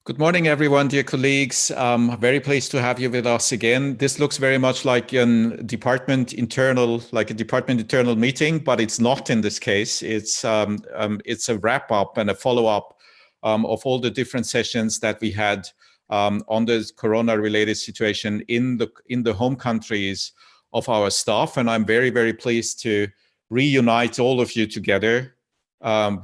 Good morning, everyone, dear colleagues. Very pleased to have you with us again. This looks very much like a department internal meeting, but it's not in this case. It's a wrap up and a follow up of all the different sessions that we had on the corona-related situation in the home countries of our staff, and I'm very, very pleased to reunite all of you together. In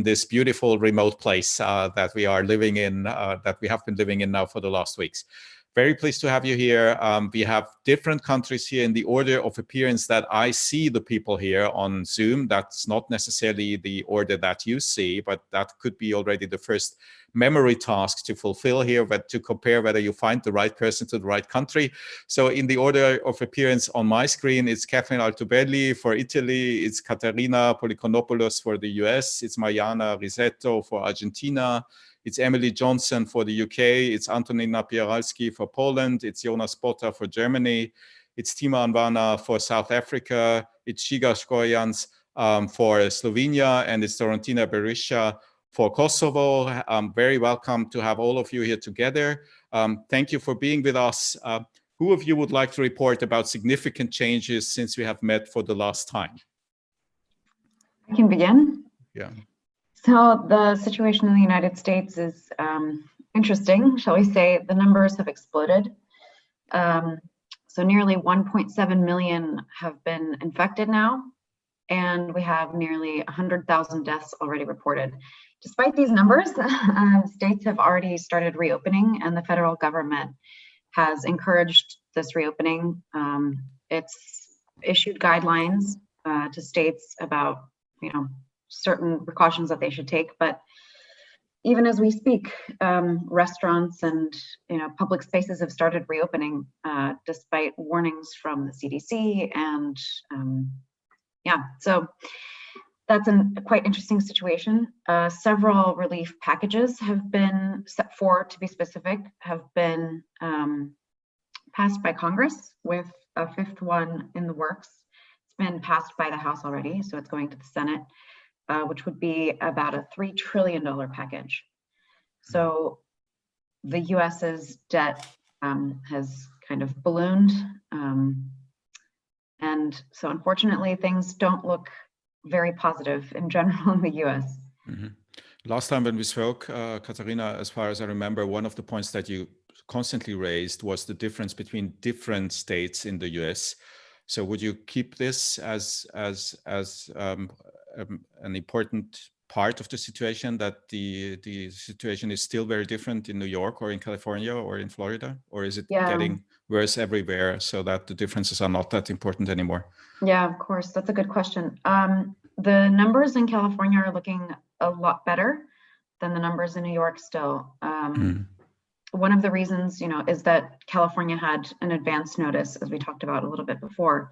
this beautiful remote place that we are living in, that we have been living in now for the last weeks. Very pleased to have you here. We have different countries here in the order of appearance that I see the people here on Zoom. That's not necessarily the order that you see, but that could be already the first memory task to fulfill here, but to compare whether you find the right person to the right country. So in the order of appearance on my screen, it's Catherine Altobelli for Italy, it's Katerina Polychronopoulos for the US, it's Mariana Rissetto for Argentina, it's Emily Johnson for the UK, it's Antoni Napieralski for Poland, it's Jonas Botta for Germany, it's Tima Anwana for South Africa, it's Ziga Scorjanc for Slovenia, and it's Doruntina Berisha for Kosovo. Very welcome to have all of you here together. Thank you for being with us. Who of you would like to report about significant changes since we have met for the last time? I can begin. Yeah. So the situation in the United States is interesting, shall we say. The numbers have exploded. So nearly 1.7 million have been infected now, and we have nearly 100,000 deaths already reported. Despite these numbers, states have already started reopening, and the federal government has encouraged this reopening. It's issued guidelines to states about, certain precautions that they should take. But even as we speak, restaurants and public spaces have started reopening despite warnings from the CDC, and so that's a quite interesting situation. Several relief packages have been set for, to be specific, have been passed by Congress, with a fifth one in the works. It's been passed by the House already, so it's going to the Senate, which would be about a $3 trillion package. So the US's debt has kind of ballooned. And so unfortunately, things don't look very positive in general in the US. Mm-hmm. Last time when we spoke, Katerina, as far as I remember, one of the points that you constantly raised was the difference between different states in the US. So would you keep this as an important part of the situation, that the situation is still very different in New York or in California or in Florida? Or is it getting worse everywhere so that the differences are not that important anymore? Yeah, of course. That's a good question. The numbers in California are looking a lot better than the numbers in New York still. One of the reasons, is that California had an advance notice, as we talked about a little bit before.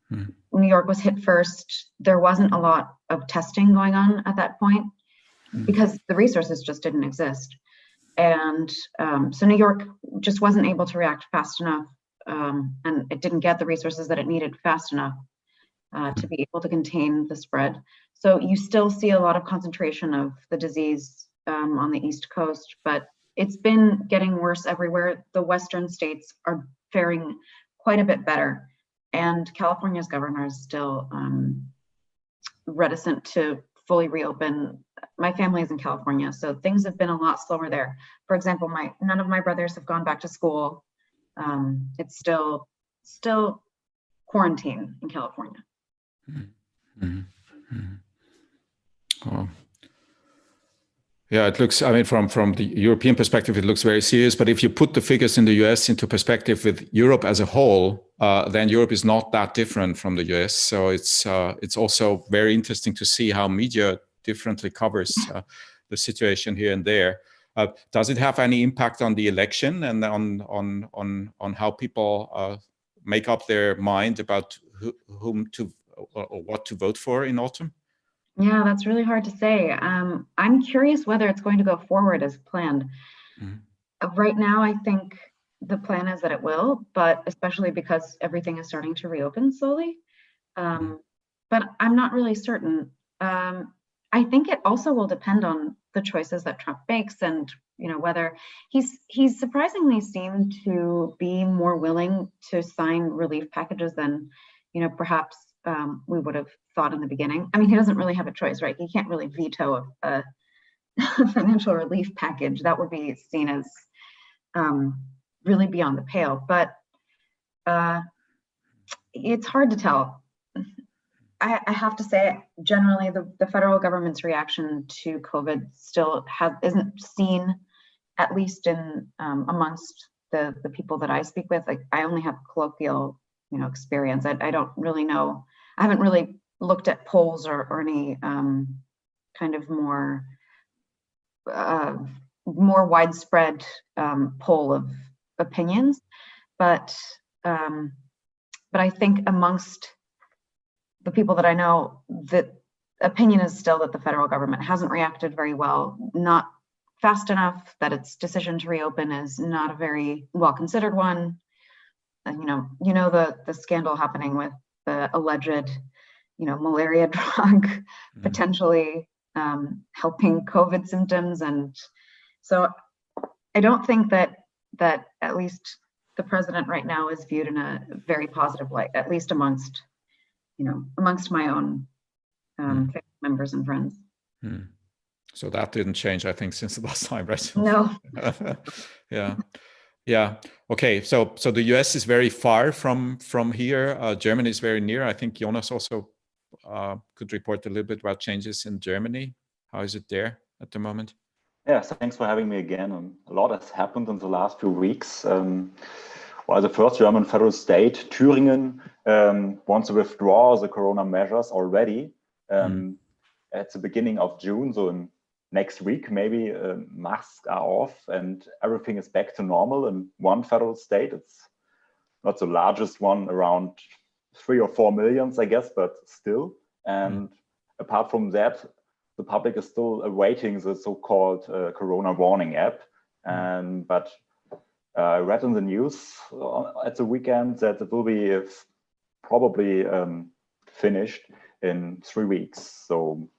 New York was hit first. There wasn't a lot of testing going on at that point because the resources just didn't exist. And so New York just wasn't able to react fast enough, and it didn't get the resources that it needed fast enough to be able to contain the spread. So you still see a lot of concentration of the disease on the East Coast, but it's been getting worse everywhere. The Western states are faring quite a bit better, and California's governor is still reticent to fully reopen. My family is in California, so things have been a lot slower there. For example, none of my brothers have gone back to school. It's still quarantine in California. Oh. Yeah, it looks, from the European perspective, it looks very serious. But if you put the figures in the US into perspective with Europe as a whole, then Europe is not that different from the US. So it's also very interesting to see how media differently covers the situation here and there. Does it have any impact on the election and on how people make up their mind about whom to or what to vote for in autumn? Yeah, that's really hard to say. I'm curious whether it's going to go forward as planned. Right now, I think the plan is that it will, but especially because everything is starting to reopen slowly. But I'm not really certain. I think it also will depend on the choices that Trump makes, and whether he's surprisingly seemed to be more willing to sign relief packages than perhaps we would have thought in the beginning. I mean, he doesn't really have a choice, right? He can't really veto a financial relief package. That would be seen as really beyond the pale. But it's hard to tell. I have to say, generally, the federal government's reaction to COVID still isn't seen, at least in amongst the people that I speak with. Like, I only have colloquial, experience. I don't really know. I haven't really looked at polls or any kind of more widespread poll of opinions, but I think amongst the people that I know, the opinion is still that the federal government hasn't reacted very well, not fast enough, that its decision to reopen is not a very well considered one. And the scandal happening with the alleged malaria drug potentially helping COVID symptoms, and so I don't think that at least the president right now is viewed in a very positive light, at least amongst my own family members and friends. So that didn't change, I think, since the last time, right? No. Yeah. Okay. So the US is very far from here. Germany is very near. I think Jonas also could report a little bit about changes in Germany. How is it there at the moment? Yeah, thanks for having me again. A lot has happened in the last few weeks. Well, the first German federal state, Thüringen, wants to withdraw the corona measures already at the beginning of June. So in next week, maybe masks are off and everything is back to normal in one federal state. It's not the largest one, around 3 or 4 millions, I guess, but still. And apart from that, the public is still awaiting the so-called Corona warning app. But I read in the news at the weekend that it will be probably finished in 3 weeks. So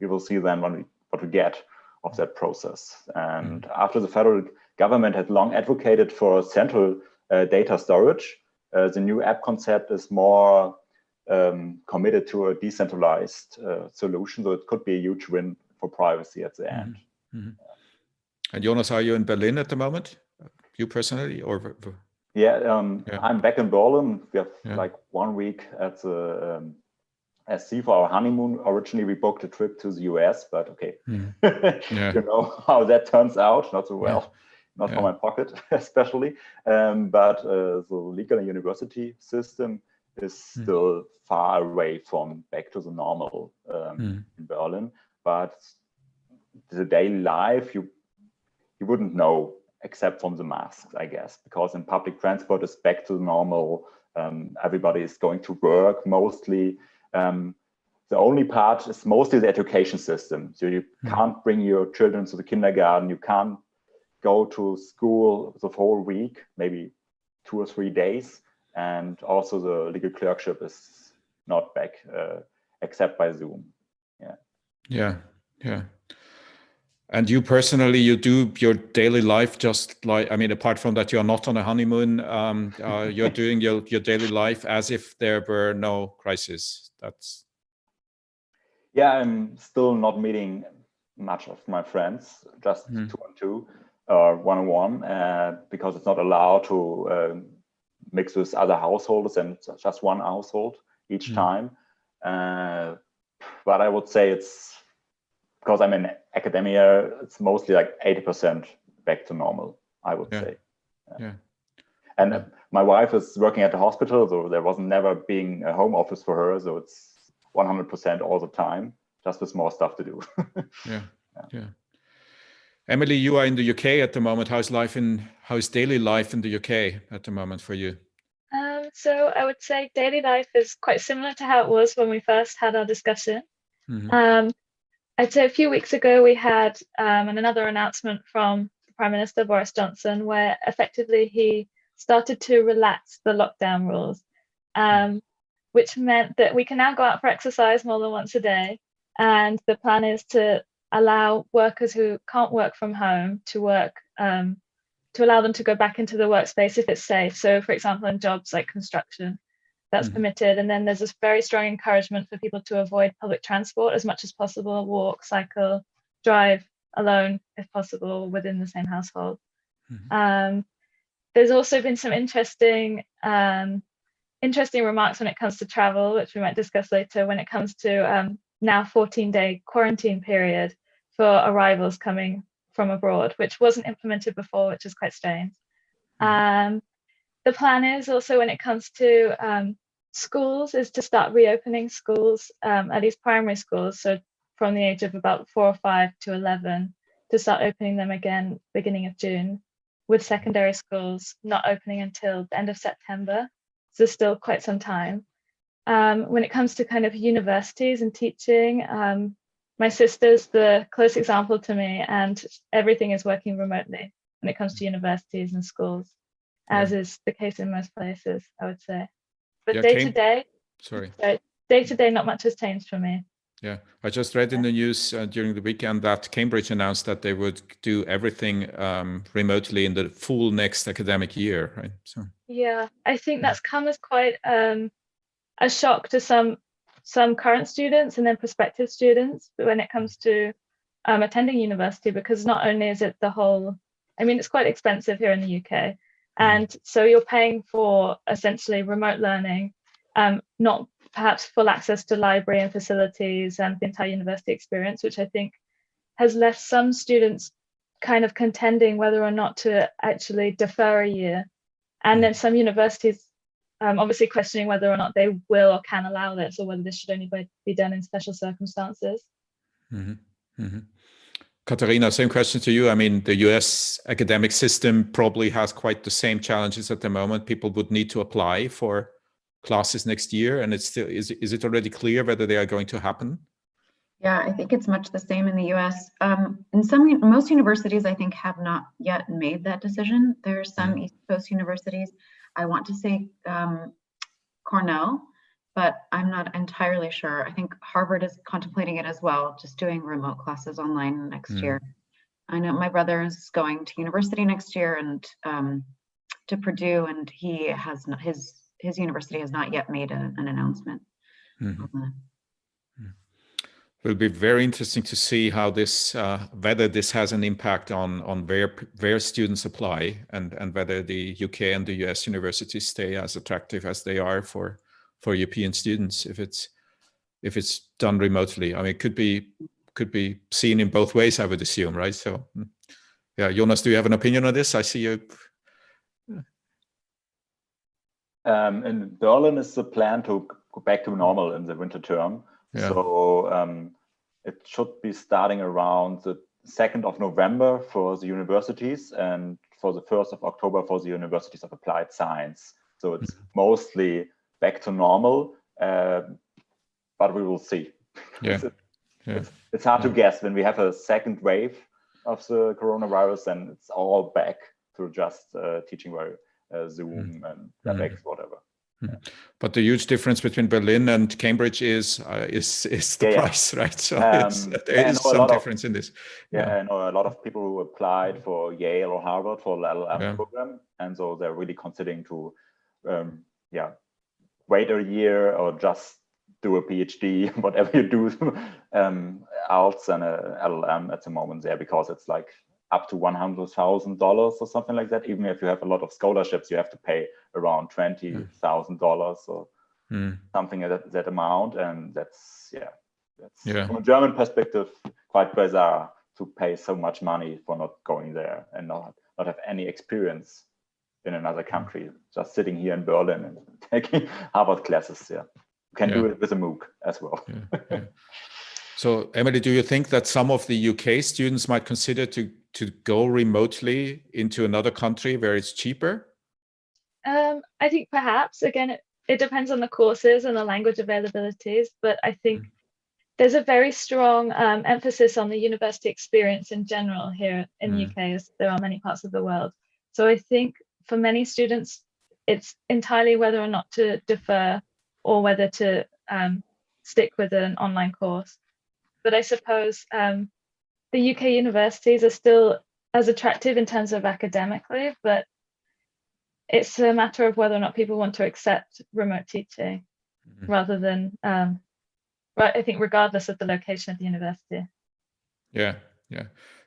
we will see then what we get of that process. And after the federal government had long advocated for central data storage, the new app concept is more committed to a decentralized solution. So it could be a huge win for privacy at the end. And Jonas, are you in Berlin at the moment? You personally, or? Yeah, I'm back in Berlin. We have like 1 week at the SC for our honeymoon. Originally, we booked a trip to the US, but okay, you know how that turns out. Not so well, not for my pocket especially. But the legal and university system is still far away from back to the normal in Berlin. But the daily life, you wouldn't know except from the masks, I guess, because in public transport is back to normal. Everybody is going to work mostly. The only part is mostly the education system. So you can't bring your children to the kindergarten. You can't go to school the whole week, maybe 2 or 3 days. And also the legal clerkship is not back except by Zoom. Yeah. And you personally, you do your daily life just like, I mean, apart from that, you're not on a honeymoon, you're doing your daily life as if there were no crisis. Yeah, I'm still not meeting much of my friends, just 2 on 2 or 1 on 1, because it's not allowed to mix with other households, and it's just one household each time. But I would say it's, because I'm in academia, it's mostly like 80% back to normal, I would say. And my wife is working at the hospital, so there was never being a home office for her. So it's 100% all the time, just with more stuff to do. Emily, you are in the UK at the moment. How's daily life in the UK at the moment for you? So I would say daily life is quite similar to how it was when we first had our discussion. I'd say a few weeks ago we had another announcement from Prime Minister Boris Johnson, where effectively he started to relax the lockdown rules, which meant that we can now go out for exercise more than once a day. And the plan is to allow workers who can't work from home to work, to allow them to go back into the workspace if it's safe. So for example, in jobs like construction, that's permitted. And then there's this very strong encouragement for people to avoid public transport as much as possible, walk, cycle, drive alone if possible within the same household. There's also been some interesting remarks when it comes to travel, which we might discuss later, when it comes to now 14-day quarantine period for arrivals coming from abroad, which wasn't implemented before, which is quite strange. The plan is also, when it comes to schools, is to start reopening schools, at least primary schools, so from the age of about 4 or 5 to 11, to start opening them again beginning of June, with secondary schools not opening until the end of September. So still quite some time. When it comes to kind of universities and teaching, my sister's the close example to me, and everything is working remotely when it comes to universities and schools, as is the case in most places, I would say. But day to day, not much has changed for me. Yeah, I just read in the news during the weekend that Cambridge announced that they would do everything remotely in the full next academic year, right? So yeah, I think that's come as quite a shock to some current students and then prospective students when it comes to attending university, because not only is it the whole, I mean, it's quite expensive here in the UK, and so you're paying for essentially remote learning, not perhaps full access to library and facilities and the entire university experience, which I think has left some students kind of contending whether or not to actually defer a year. And then some universities obviously questioning whether or not they will or can allow this, or whether this should only be done in special circumstances. Katerina, same question to you. I mean, the US academic system probably has quite the same challenges at the moment. People would need to apply for classes next year, and it's still, is it already clear whether they are going to happen? Yeah, I think it's much the same in the US. In most universities, I think, have not yet made that decision. There are some East Coast universities, I want to say Cornell, but I'm not entirely sure. I think Harvard is contemplating it as well, just doing remote classes online next year. I know my brother is going to university next year, and to Purdue, and he has not, his university has not yet made an announcement on that. It will be very interesting to see how this, whether this has an impact on where students apply, and whether the UK and the US universities stay as attractive as they are for European students if it's done remotely. I mean, it could be seen in both ways, I would assume, right? So, yeah, Jonas, do you have an opinion on this? I see you. In Berlin is the plan to go back to normal in the winter term. Yeah. So it should be starting around the 2nd of November for the universities, and for the 1st of October for the universities of applied science. So it's mostly back to normal, but we will see. Yeah. It's hard to guess. When we have a second wave of the coronavirus, then it's all back to just teaching via Zoom and WebEx, whatever. But the huge difference between Berlin and Cambridge is the price, right? So there is some difference in this. I know a lot of people who applied for Yale or Harvard for the LLM program, and so they're really considering to, wait a year or just do a PhD, whatever you do, else than a LLM at the moment there, because it's like up to $100,000 or something like that. Even if you have a lot of scholarships, you have to pay around $20,000 or something at that amount, and that's from a German perspective quite bizarre to pay so much money for not going there and not have any experience in another country, just sitting here in Berlin and taking Harvard classes. You can do it with a MOOC as well. So, Emily, do you think that some of the UK students might consider to go remotely into another country where it's cheaper? I think perhaps, again, it depends on the courses and the language availabilities, but I think there's a very strong emphasis on the university experience in general here in the UK, as there are many parts of the world. So I think for many students, it's entirely whether or not to defer or whether to stick with an online course. But I suppose the UK universities are still as attractive in terms of academically, but it's a matter of whether or not people want to accept remote teaching rather than, I think, regardless of the location of the university. Yeah.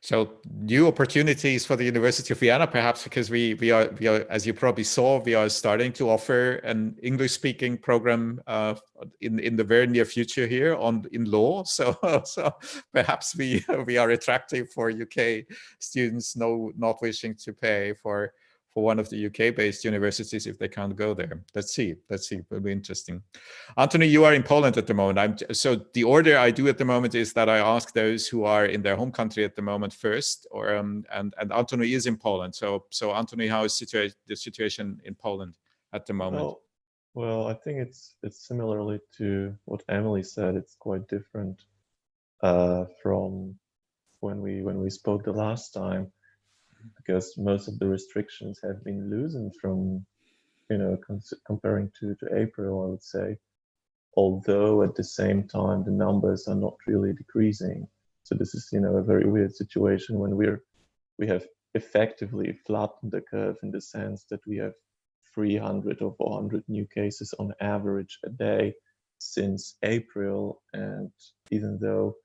So new opportunities for the University of Vienna, perhaps, because we are, as you probably saw, we are starting to offer an English-speaking program in the very near future here in law. So perhaps we are attractive for UK students not wishing to pay for one of the UK-based universities if they can't go there. Let's see. It'll be interesting. Antoni, you are in Poland at the moment. So the order I do at the moment is that I ask those who are in their home country at the moment first, and Antoni is in Poland. So Antoni, how is the situation in Poland at the moment? Well, I think it's similarly to what Emily said. It's quite different from when we spoke the last time, because most of the restrictions have been loosened from, comparing to April, I would say, although at the same time the numbers are not really decreasing. So this is, a very weird situation when we have effectively flattened the curve in the sense that we have 300 or 400 new cases on average a day since April, and even though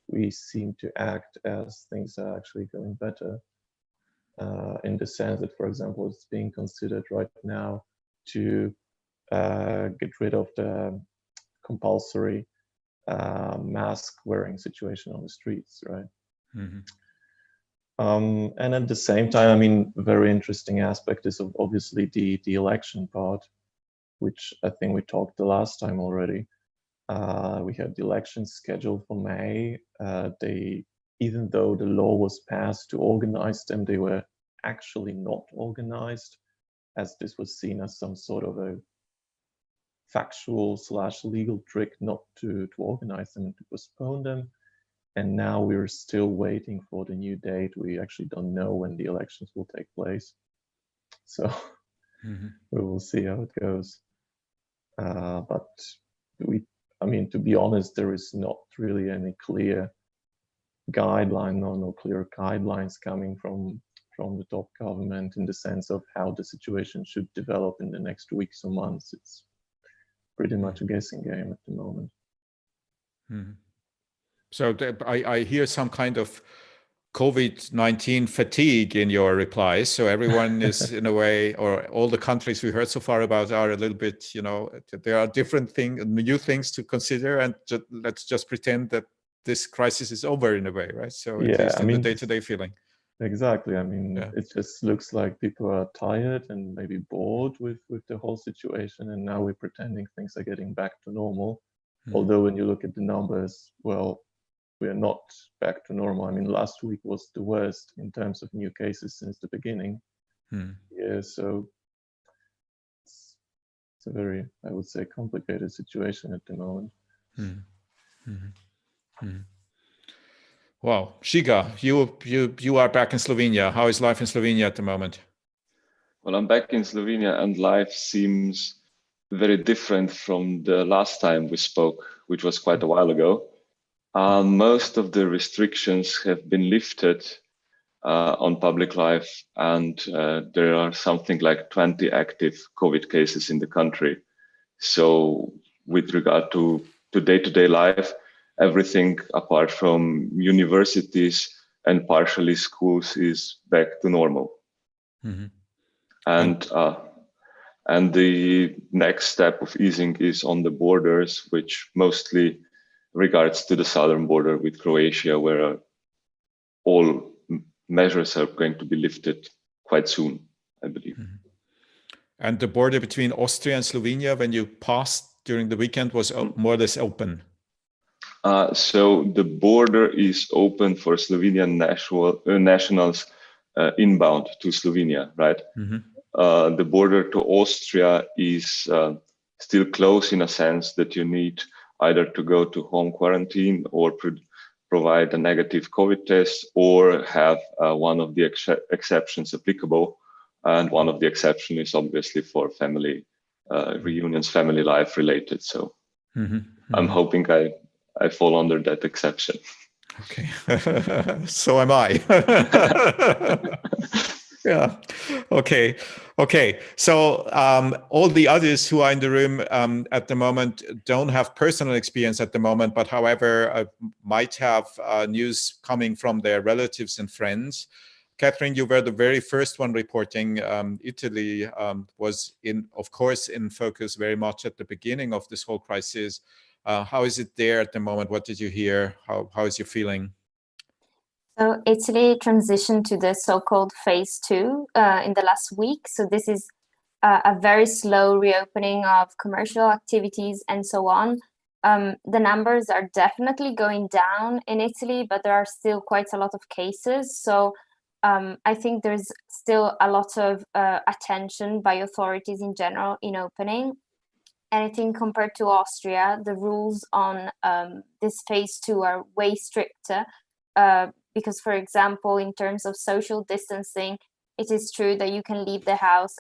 we seem to act as things are actually going better, in the sense that, for example, it's being considered right now to get rid of the compulsory mask wearing situation on the streets, right? And at the same time, very interesting aspect is obviously the election part, which I think we talked the last time already. We had the elections scheduled for May. Even though the law was passed to organize them, they were actually not organized, as this was seen as some sort of a factual/legal trick not to organize them and to postpone them. And now we're still waiting for the new date. We actually don't know when the elections will take place. So we will see how it goes. But to be honest, there is not really any clear guideline, no clear guidelines coming from the top government in the sense of how the situation should develop in the next weeks or months. It's pretty much a guessing game at the moment. So I hear some kind of COVID-19 fatigue in your replies. So everyone is in a way, or all the countries we heard so far about are a little bit, there are different new things to consider, and let's just pretend that this crisis is over in a way, right? So at least in the day-to-day feeling. Exactly. It just looks like people are tired and maybe bored with the whole situation, and now we're pretending things are getting back to normal. Although when you look at the numbers, well, we are not back to normal. Last week was the worst in terms of new cases since the beginning. Yeah, so it's a very, I would say, complicated situation at the moment. Wow, Ziga, you are back in Slovenia. How is life in Slovenia at the moment? Well, I'm back in Slovenia, and life seems very different from the last time we spoke, which was quite a while ago. Most of the restrictions have been lifted on public life, and there are something like 20 active COVID cases in the country. So with regard to day-to-day life, everything apart from universities and partially schools is back to normal. And the next step of easing is on the borders, which mostly regards to the southern border with Croatia, where all measures are going to be lifted quite soon, I believe. And the border between Austria and Slovenia, when you passed during the weekend, was more or less open? So the border is open for Slovenian nationals inbound to Slovenia, right? The border to Austria is still closed in a sense that you need either to go to home quarantine or provide a negative COVID test, or have one of the exceptions applicable. And one of the exceptions is obviously for family reunions, family life related. So I'm hoping I fall under that exception. Okay, so am I. Yeah. Okay. Okay. So all the others who are in the room at the moment don't have personal experience at the moment, but however, might have news coming from their relatives and friends. Catherine, you were the very first one reporting. Italy was of course, in focus very much at the beginning of this whole crisis. How is it there at the moment? What did you hear? How is your feeling? So Italy transitioned to the so-called phase 2 in the last week. So this is a very slow reopening of commercial activities and so on. The numbers are definitely going down in Italy, but there are still quite a lot of cases. So I think there's still a lot of attention by authorities in general in opening. And I think compared to Austria, the rules on this phase 2 are way stricter. Because, for example, in terms of social distancing, it is true that you can leave the house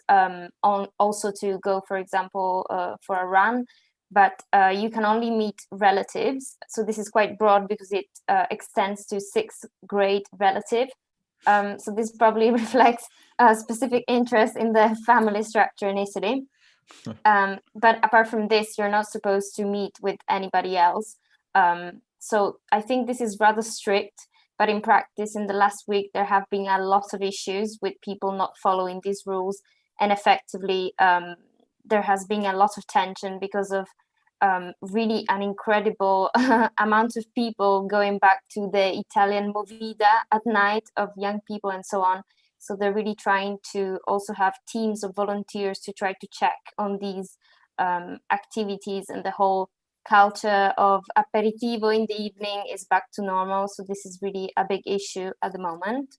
also to go, for example, for a run, but you can only meet relatives. So this is quite broad because it extends to 6th grade relative. So this probably reflects a specific interest in the family structure in Italy. But apart from this, you're not supposed to meet with anybody else. So I think this is rather strict. But in practice, in the last week, there have been a lot of issues with people not following these rules. And effectively, there has been a lot of tension because of really an incredible amount of people going back to the Italian movida at night of young people and so on. So they're really trying to also have teams of volunteers to try to check on these activities, and the whole culture of aperitivo in the evening is back to normal. So this is really a big issue at the moment.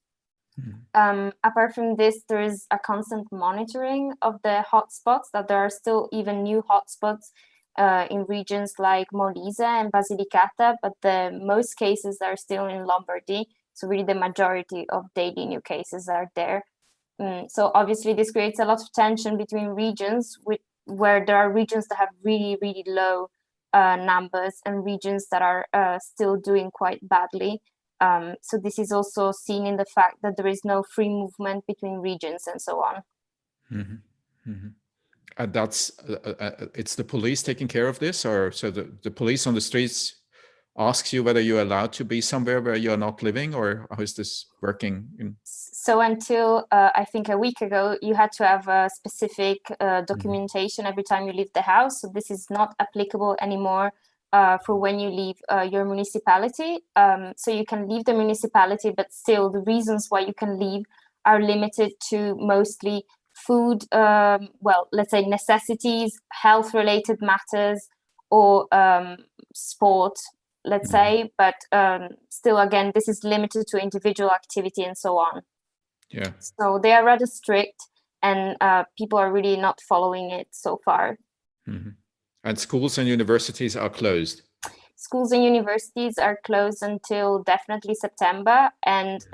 Apart from this, there is a constant monitoring of the hotspots, that there are still even new hotspots in regions like Molise and Basilicata, but the most cases are still in Lombardy. So really the majority of daily new cases are there. So obviously this creates a lot of tension between regions where there are regions that have really, really low numbers and regions that are still doing quite badly. So this is also seen in the fact that there is no free movement between regions and so on. Mm-hmm. Mm-hmm. And that's it's the police taking care of this, or so the police on the streets asks you whether you're allowed to be somewhere where you're not living, or how is this working? So until I think a week ago, you had to have a specific documentation every time you leave the house. So this is not applicable anymore for when you leave your municipality. So you can leave the municipality, but still the reasons why you can leave are limited to mostly food, let's say necessities, health-related matters, or sport, let's say, but still, again, this is limited to individual activity and so on. Yeah. So they are rather strict, and people are really not following it so far. Mm-hmm. And schools and universities are closed? Schools and universities are closed until definitely September, and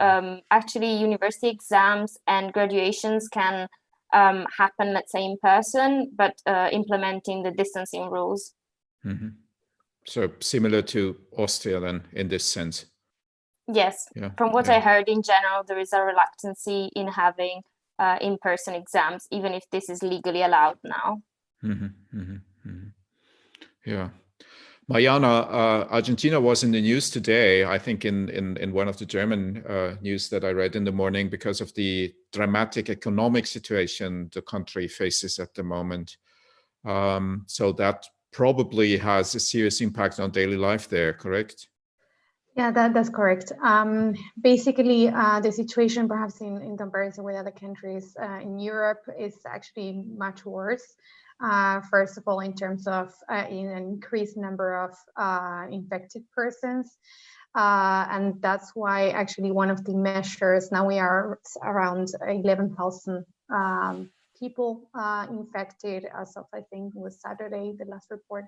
actually university exams and graduations can happen, let's say, in person, but implementing the distancing rules. Mm-hmm. So similar to Austria then, in this sense? Yes. Yeah. From what I heard, in general, there is a reluctancy in having in-person exams, even if this is legally allowed now. Mm-hmm. Mm-hmm. Mm-hmm. Yeah. Mariana, Argentina was in the news today, I think in one of the German news that I read in the morning, because of the dramatic economic situation the country faces at the moment. So that probably has a serious impact on daily life there, correct? Yeah, that's correct. Basically, the situation perhaps in comparison with other countries in Europe is actually much worse. First of all, in terms of an increased number of infected persons. And that's why actually one of the measures, now we are around 11,000 people infected as of, I think it was Saturday, the last report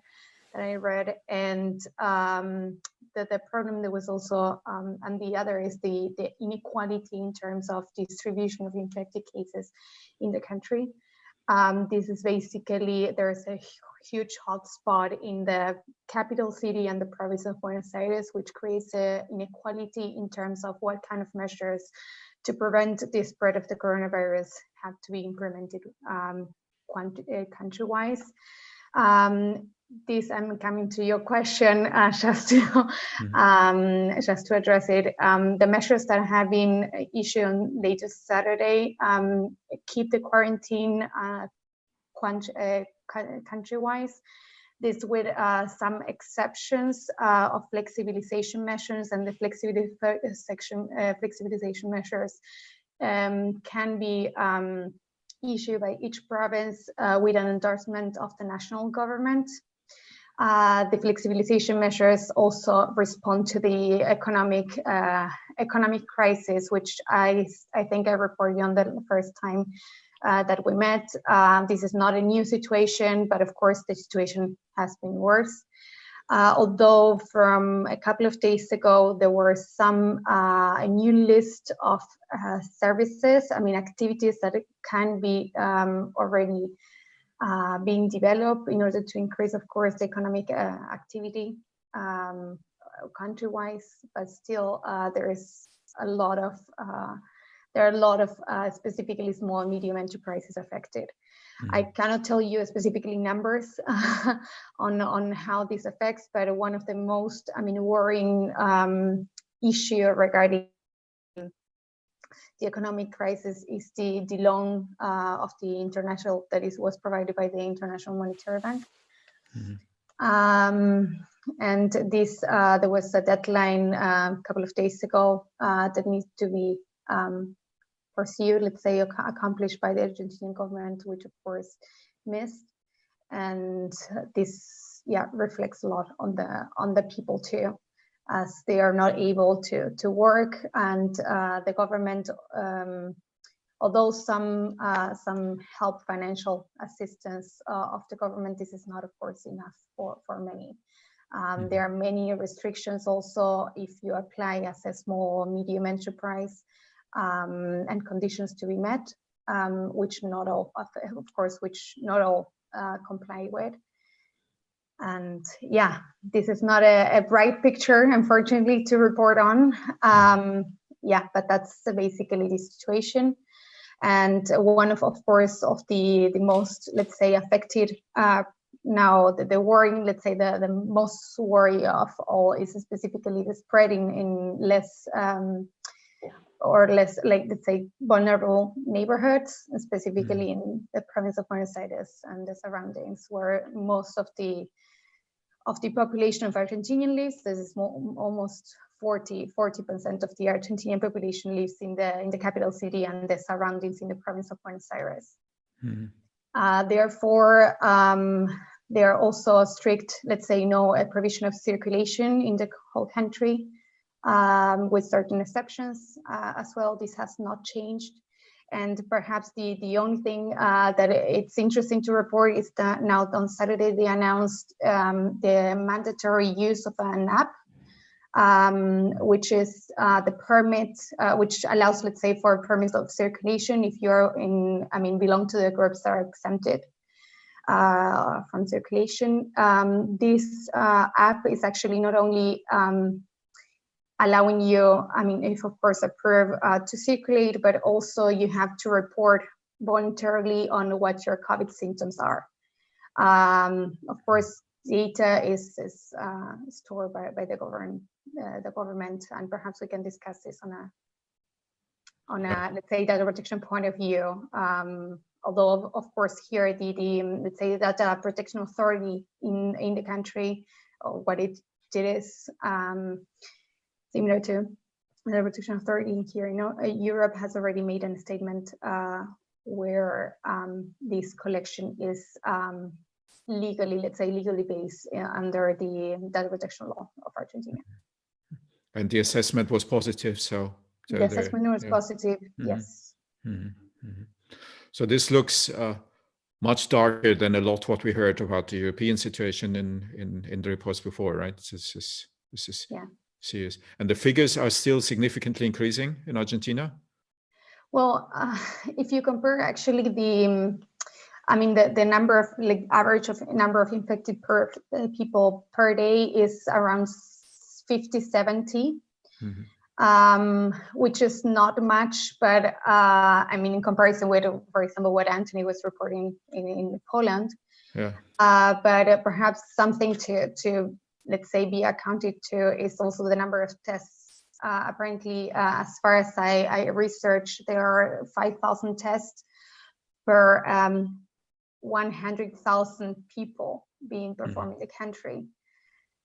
that I read. And the problem there was also, and the other is the inequality in terms of distribution of infected cases in the country. This is basically, there's a huge hotspot in the capital city and the province of Buenos Aires, which creates an inequality in terms of what kind of measures to prevent the spread of the coronavirus have to be implemented country-wise. This, I'm coming to your question, just to address it. The measures that have been issued on latest Saturday keep the quarantine country-wise. This with some exceptions of flexibilization measures, and the flexibilization measures can be issued by each province with an endorsement of the national government. The flexibilization measures also respond to the economic crisis, which I think I reported on the first time that we met. This is not a new situation, but of course the situation has been worse. Although from a couple of days ago, there were a new list of services, activities that can be already being developed in order to increase, of course, the economic activity country-wise, but still there are a lot of specifically small and medium enterprises affected. I cannot tell you specifically numbers on how this affects, but one of the most worrying issue regarding the economic crisis is the loan of the international, was provided by the International Monetary Bank. And this, there was a deadline a couple of days ago that needs to be pursued, let's say, accomplished by the Argentinian government, which of course missed. And this, reflects a lot on the people too, as they are not able to work, and the government, although some help, financial assistance of the government, this is not, of course, enough for many. There are many restrictions also if you apply as a small or medium enterprise, and conditions to be met, which not all, of course, comply with. And this is not a bright picture, unfortunately, to report on. But that's basically the situation. And one of course, of the most, let's say, affected now, the worrying, let's say, the most worry of all is specifically the spreading in less like, let's say, vulnerable neighborhoods, specifically in the province of Buenos Aires and the surroundings, where most of the population of Argentinian lives. This is almost 40% of the Argentinian population lives in the capital city and the surroundings in the province of Buenos Aires. Therefore, there are also strict, let's say, a provision of circulation in the whole country, with certain exceptions as well. This has not changed. And perhaps the only thing that it's interesting to report is that now on Saturday they announced the mandatory use of an app, which is the permit, which allows, let's say, for permits of circulation if you're belong to the groups that are exempted from circulation. This app is actually not only allowing you, if of course approved, to circulate, but also you have to report voluntarily on what your COVID symptoms are. Of course, data is stored by the government, and perhaps we can discuss this on a let's say, data protection point of view. Although of course here the let's say data protection authority in the country, what it did is similar to the protection authority here. Europe has already made a statement where this collection is legally based under the data protection law of Argentina. And the assessment was positive, so the assessment was positive. Yes. So this looks much darker than a lot what we heard about the European situation in the reports before, right? This is serious. And the figures are still significantly increasing in Argentina? Well, if you compare actually the I mean, the number of average of number of infected people per day is around 50, 70, which is not much, but I mean, in comparison with, for example, what Antoni was reporting in Poland. Yeah. But perhaps something to let's say be accounted to is also the number of tests. Apparently, as far as I researched, there are 5,000 tests per 100,000 people being performed in the country.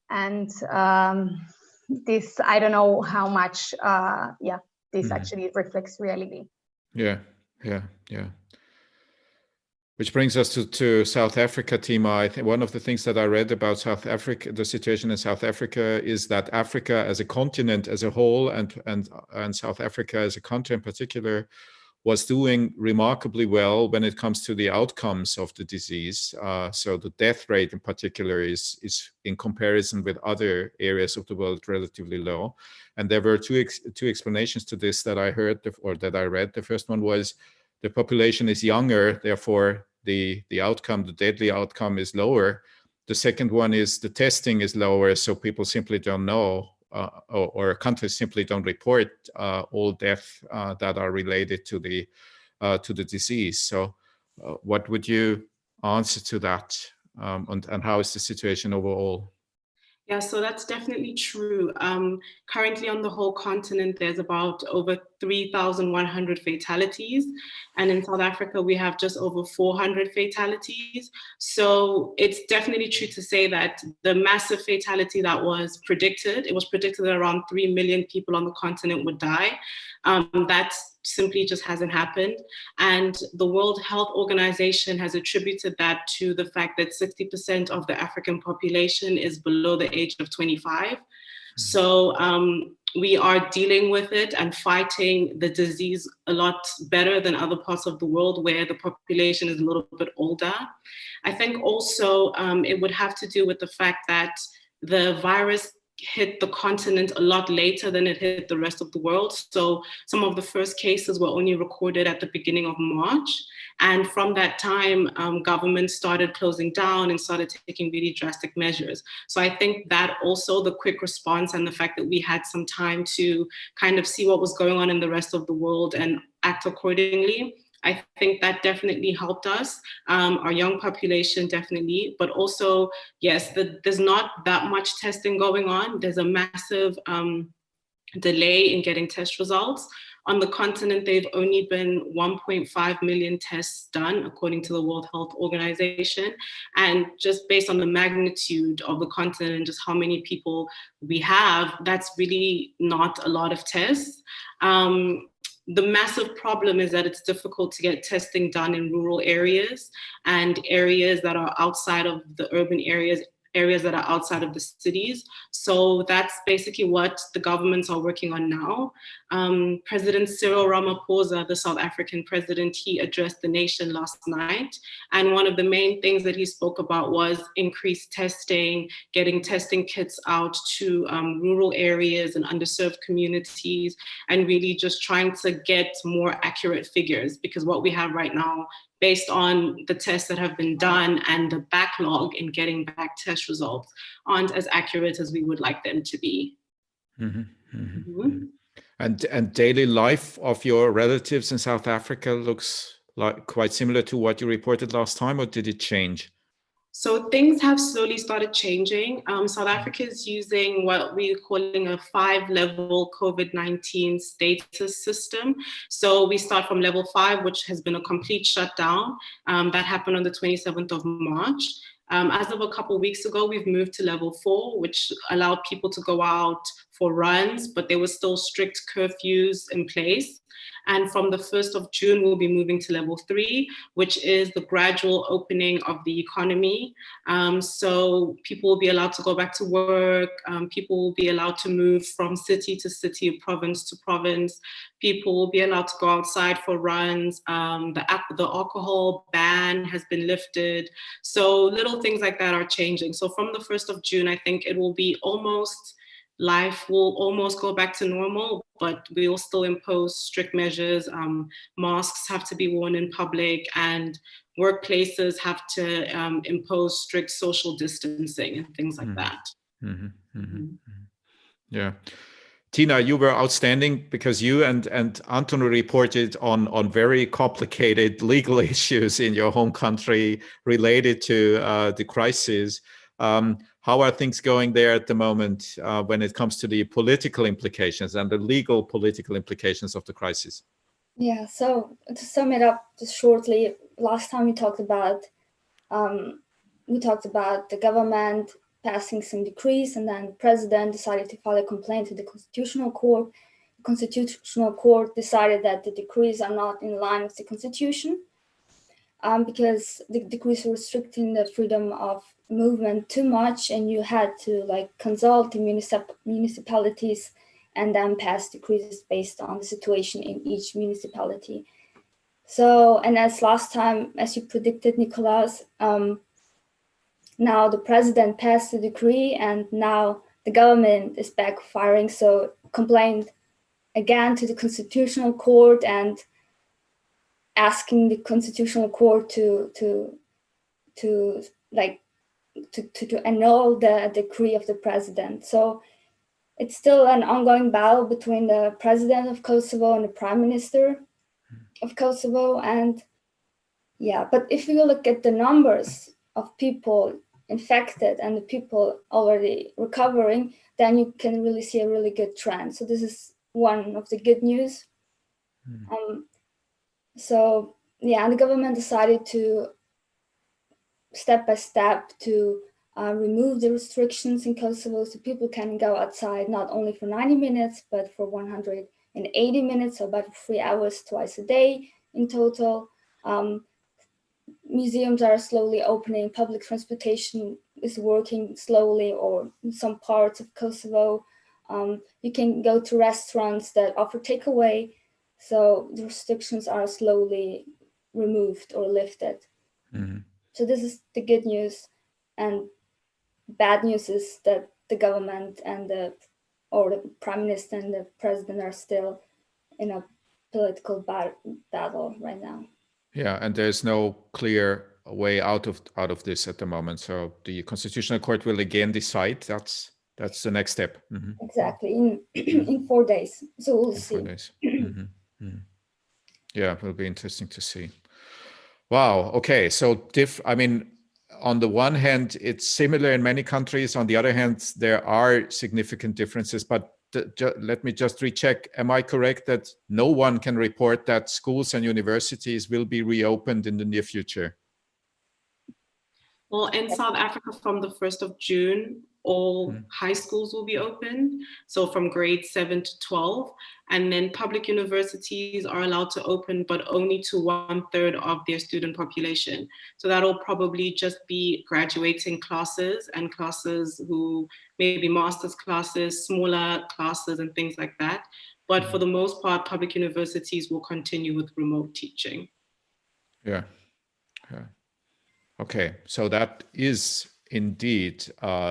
And this, I don't know how much, this actually reflects reality. Yeah. Which brings us to South Africa, Tima. I think one of the things that I read about South Africa, the situation in South Africa, is that Africa as a continent as a whole, and South Africa as a country in particular, was doing remarkably well when it comes to the outcomes of the disease. So the death rate in particular is in comparison with other areas of the world relatively low. And there were two explanations to this that I heard or that I read. The first one was the population is younger, therefore the outcome, the deadly outcome is lower. The second one is the testing is lower, so people simply don't know, or countries simply don't report all deaths that are related to the disease. So what would you answer to that, and how is the situation overall? Yeah, so that's definitely true. Currently on the whole continent, there's about over 3,100 fatalities. And in South Africa, we have just over 400 fatalities. So it's definitely true to say that the massive fatality that was predicted, it was predicted that around 3 million people on the continent would die. That simply just hasn't happened. And the World Health Organization has attributed that to the fact that 60% of the African population is below the age of 25. So we are dealing with it and fighting the disease a lot better than other parts of the world where the population is a little bit older. I think also it would have to do with the fact that the virus hit the continent a lot later than it hit the rest of the world. So some of the first cases were only recorded at the beginning of March. And from that time, governments started closing down and started taking really drastic measures. So I think that also the quick response and the fact that we had some time to kind of see what was going on in the rest of the world and act accordingly, I think that definitely helped us, our young population definitely, but also, yes, there's not that much testing going on. There's a massive delay in getting test results. On the continent, they've only been 1.5 million tests done, according to the World Health Organization. And just based on the magnitude of the continent and just how many people we have, that's really not a lot of tests. The massive problem is that it's difficult to get testing done in rural areas and areas that are outside of the urban areas that are outside of the cities. So that's basically what the governments are working on now. President Cyril Ramaphosa, the South African president, he addressed the nation last night. And one of the main things that he spoke about was increased testing, getting testing kits out to rural areas and underserved communities, and really just trying to get more accurate figures, because what we have right now, based on the tests that have been done and the backlog in getting back test results, aren't as accurate as we would like them to be. And daily life of your relatives in South Africa looks like quite similar to what you reported last time, or did it change? So things have slowly started changing. South Africa is using what we're calling a 5-level COVID-19 status system. So we start from level 5, which has been a complete shutdown. That happened on the 27th of March. As of a couple of weeks ago, we've moved to level 4, which allowed people to go out for runs, but there were still strict curfews in place. And from the 1st of June, we'll be moving to level 3, which is the gradual opening of the economy. So people will be allowed to go back to work. People will be allowed to move from city to city, province to province. People will be allowed to go outside for runs. The alcohol ban has been lifted. So little things like that are changing. So from the 1st of June, I think it will be almost life will almost go back to normal, but we will still impose strict measures. Masks have to be worn in public, and workplaces have to impose strict social distancing and things like that. Yeah. Tina, you were outstanding because you and Antoni reported on very complicated legal issues in your home country related to the crisis. How are things going there at the moment when it comes to the political implications and the legal political implications of the crisis? Yeah, so to sum it up just shortly, last time we talked about the government passing some decrees, and then the president decided to file a complaint to the Constitutional Court. The Constitutional Court decided that the decrees are not in line with the Constitution because the decrees were restricting the freedom of movement too much, and you had to consult the municipalities and then pass decrees based on the situation in each municipality. So, and as last time, as you predicted, Nicolas, now the president passed the decree, and now the government is backfiring. So complained again to the Constitutional Court and asking the Constitutional Court to annul the decree of the president. So it's still an ongoing battle between the president of Kosovo and the prime minister of Kosovo. And yeah, but if you look at the numbers of people infected and the people already recovering, then you can really see a really good trend. So this is one of the good news. So yeah, the government decided to step by step to remove the restrictions in Kosovo, so people can go outside not only for 90 minutes, but for 180 minutes, so about 3 hours twice a day in total. Museums are slowly opening, public transportation is working slowly, or in some parts of Kosovo. You can go to restaurants that offer takeaway, so the restrictions are slowly removed or lifted. So this is the good news, and bad news is that the government and the prime minister and the president are still in a political battle right now. Yeah, and there's no clear way out of this at the moment. So the Constitutional Court will again decide. That's the next step. Exactly, in 4 days. So we'll see. 4 days. Yeah, it will be interesting to see. Wow. Okay. So on the one hand, it's similar in many countries. On the other hand, there are significant differences. But let me just recheck. Am I correct that no one can report that schools and universities will be reopened in the near future? Well, in South Africa, from the 1st of June, all high schools will be open. So from grade 7 to 12. And then public universities are allowed to open, but only to 1/3 of their student population. So that'll probably just be graduating classes and classes who maybe master's classes, smaller classes and things like that. But for the most part, public universities will continue with remote teaching. Yeah. Okay, so that is indeed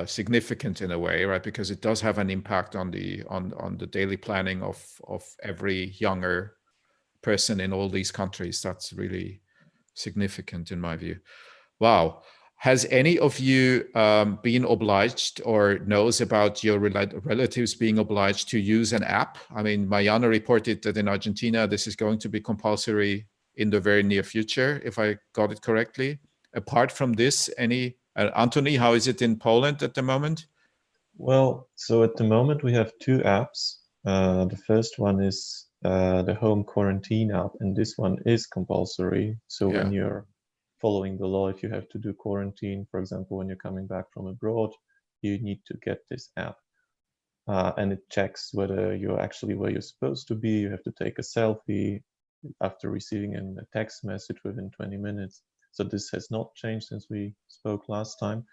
significant in a way, right? Because it does have an impact on the daily planning of every younger person in all these countries. That's really significant in my view. Wow. Has any of you been obliged or knows about your relatives being obliged to use an app? I mean, Mariana reported that in Argentina, this is going to be compulsory in the very near future, if I got it correctly. Apart from this, Antoni, how is it in Poland at the moment? Well, so at the moment we have 2 apps. The first one is the home quarantine app, and this one is compulsory. So when you're following the law, if you have to do quarantine, for example, when you're coming back from abroad, you need to get this app. And it checks whether you're actually where you're supposed to be. You have to take a selfie after receiving a text message within 20 minutes. So this has not changed since we spoke last time.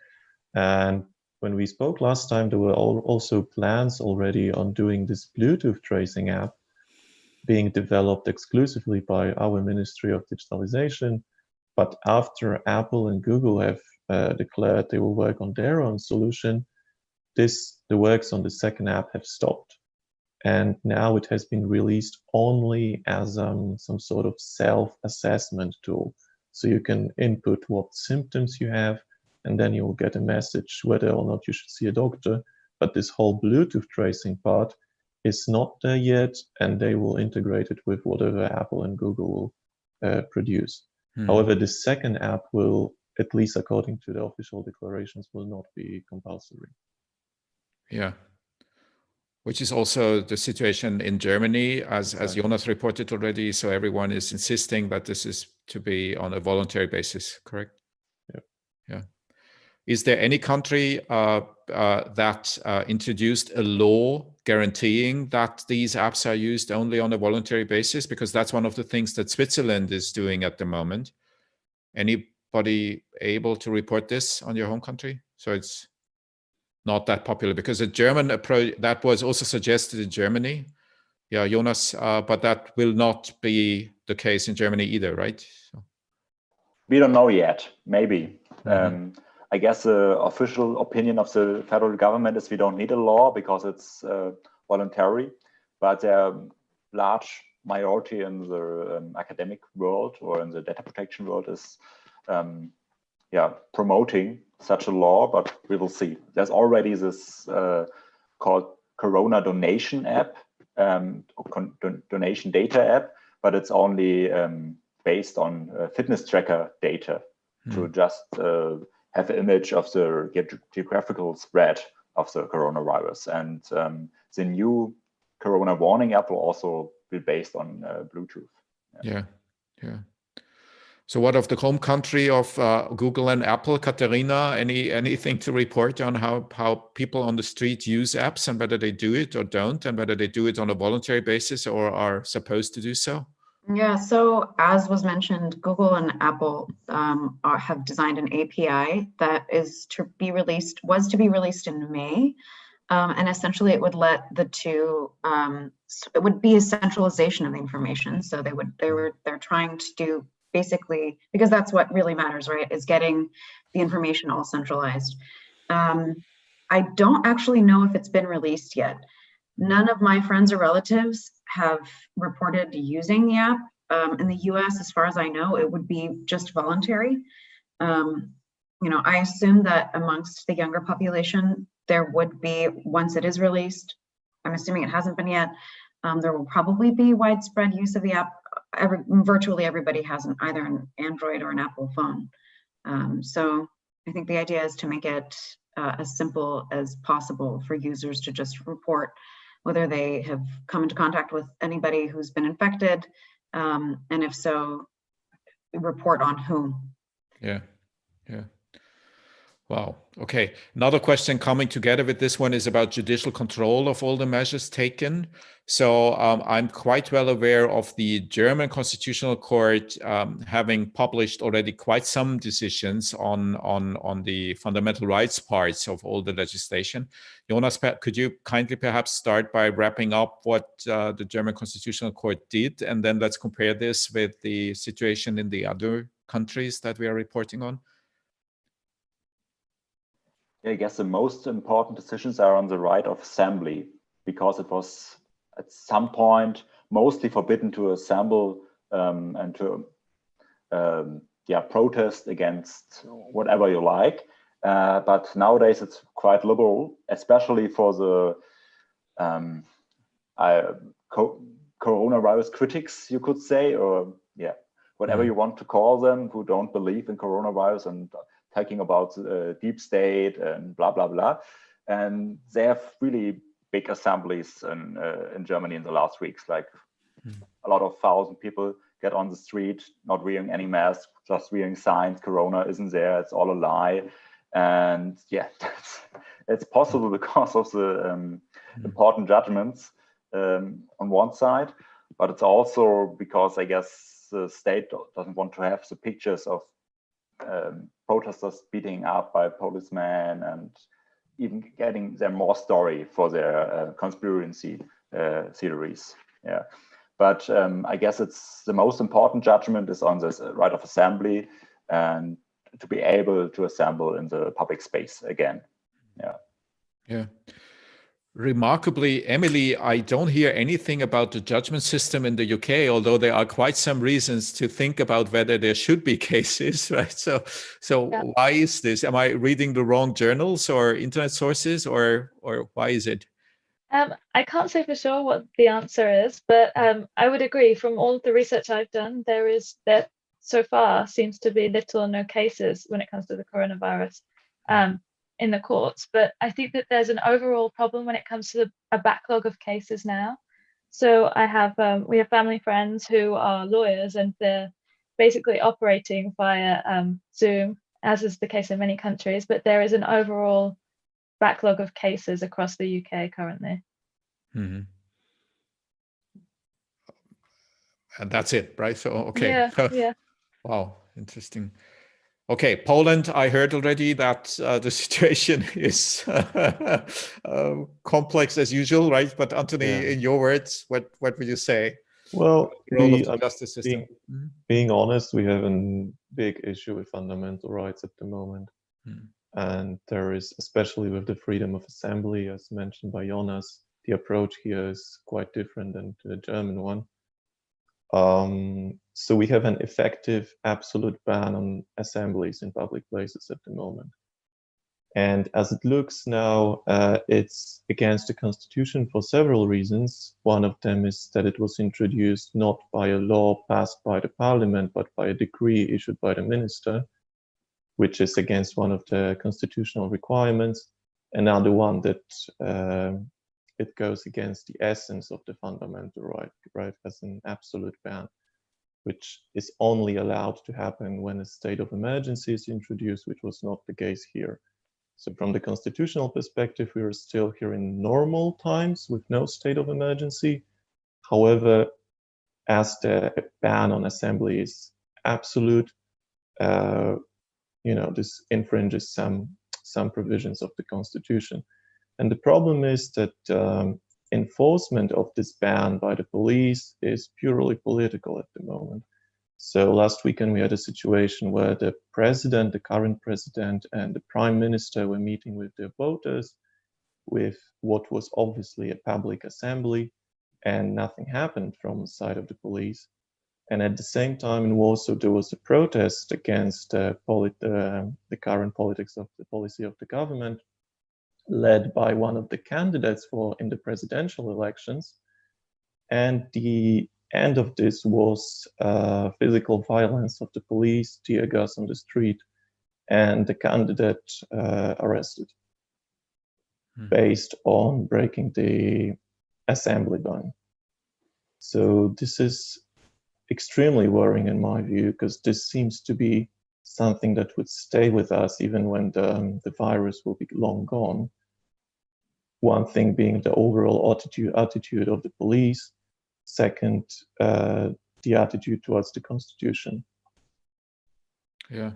And when we spoke last time, there were also plans already on doing this Bluetooth tracing app being developed exclusively by our Ministry of Digitalization. But after Apple and Google have declared they will work on their own solution, the works on the second app have stopped. And now it has been released only as some sort of self-assessment tool. So you can input what symptoms you have, and then you'll get a message whether or not you should see a doctor. But this whole Bluetooth tracing part is not there yet, and they will integrate it with whatever Apple and Google will produce. However, the second app will, at least according to the official declarations, will not be compulsory. Yeah. Which is also the situation in Germany, as Jonas reported already. So everyone is insisting that this is to be on a voluntary basis, correct? Yeah. Yeah. Is there any country that introduced a law guaranteeing that these apps are used only on a voluntary basis? Because that's one of the things that Switzerland is doing at the moment. Anybody able to report this on your home country? So it's not that popular, because a German approach that was also suggested in Germany. Yeah, Jonas, but that will not be the case in Germany either, right? So. We don't know yet, maybe. I guess the official opinion of the federal government is we don't need a law because it's voluntary, but a large minority in the academic world or in the data protection world is promoting such a law, but we will see. There's already this called Corona Donation app, donation data app, but it's only based on fitness tracker data to just have an image of the geographical spread of the coronavirus. And the new Corona warning app will also be based on Bluetooth. Yeah. So what of the home country of Google and Apple, Katerina? Anything to report on how people on the street use apps and whether they do it or don't, and whether they do it on a voluntary basis or are supposed to do so? Yeah, so as was mentioned, Google and Apple have designed an API that was to be released in May. And essentially it would let the two, it would be a centralization of the information. So they're trying to do basically, because that's what really matters, right, is getting the information all centralized. I don't actually know if it's been released yet. None of my friends or relatives have reported using the app. In the US, as far as I know, it would be just voluntary. I assume that amongst the younger population, there would be, once it is released, I'm assuming it hasn't been yet, there will probably be widespread use of the app. Virtually everybody has either an Android or an Apple phone. So I think the idea is to make it as simple as possible for users to just report whether they have come into contact with anybody who's been infected, and if so, report on whom. Yeah. Wow. Okay. Another question coming together with this one is about judicial control of all the measures taken. So I'm quite well aware of the German Constitutional Court having published already quite some decisions on the fundamental rights parts of all the legislation. Jonas, could you kindly perhaps start by wrapping up what the German Constitutional Court did, and then let's compare this with the situation in the other countries that we are reporting on? I guess the most important decisions are on the right of assembly, because it was at some point mostly forbidden to assemble and to protest against whatever you like. But nowadays it's quite liberal, especially for the coronavirus critics, you could say, or whatever you want to call them, who don't believe in coronavirus and talking about deep state and blah, blah, blah. And they have really big assemblies in Germany in the last weeks, like a lot of 1,000 people get on the street, not wearing any mask, just wearing signs, Corona isn't there, it's all a lie. And it's possible because of the important judgments on one side, but it's also because I guess the state doesn't want to have the pictures of protesters beating up by policemen and even getting them more story for their conspiracy theories. Yeah, but I guess it's the most important judgment is on this right of assembly and to be able to assemble in the public space again. Yeah. Remarkably, Emily, I don't hear anything about the judgment system in the UK, although there are quite some reasons to think about whether there should be cases, right? So Yeah. why is this? Am I reading the wrong journals or internet sources, or why is it? I can't say for sure what the answer is, but I would agree from all the research I've done, there so far seems to be little or no cases when it comes to the coronavirus in the courts. But I think that there's an overall problem when it comes to a backlog of cases now. So we have family friends who are lawyers, and they're basically operating via Zoom, as is the case in many countries, but there is an overall backlog of cases across the UK currently. Mm-hmm. And that's it, right? So, okay. Yeah. Wow, interesting. Okay, Poland, I heard already that the situation is complex as usual, right? But Antoni, in your words, what would you say? Well, the role of the justice system. Being honest, we have a big issue with fundamental rights at the moment. And there is, especially with the freedom of assembly, as mentioned by Jonas, the approach here is quite different than the German one. So we have an effective absolute ban on assemblies in public places at the moment. And as it looks now, it's against the constitution for several reasons. One of them is that it was introduced not by a law passed by the parliament, but by a decree issued by the minister, which is against one of the constitutional requirements. Another one that it goes against the essence of the fundamental right, as an absolute ban, which is only allowed to happen when a state of emergency is introduced, which was not the case here. So from the constitutional perspective, we are still here in normal times with no state of emergency. However, as the ban on assembly is absolute, this infringes some provisions of the constitution. And the problem is that enforcement of this ban by the police is purely political at the moment. So last weekend we had a situation where the president, the current president, and the prime minister were meeting with their voters with what was obviously a public assembly, and nothing happened from the side of the police. And at the same time in Warsaw, there was a protest against the current politics of the policy of the government, led by one of the candidates in the presidential elections. And the end of this was physical violence of the police, tear gas on the street, and the candidate arrested based on breaking the assembly ban. So this is extremely worrying in my view, because this seems to be something that would stay with us even when the virus will be long gone. One thing being the overall attitude of the police. Second, the attitude towards the constitution. Yeah,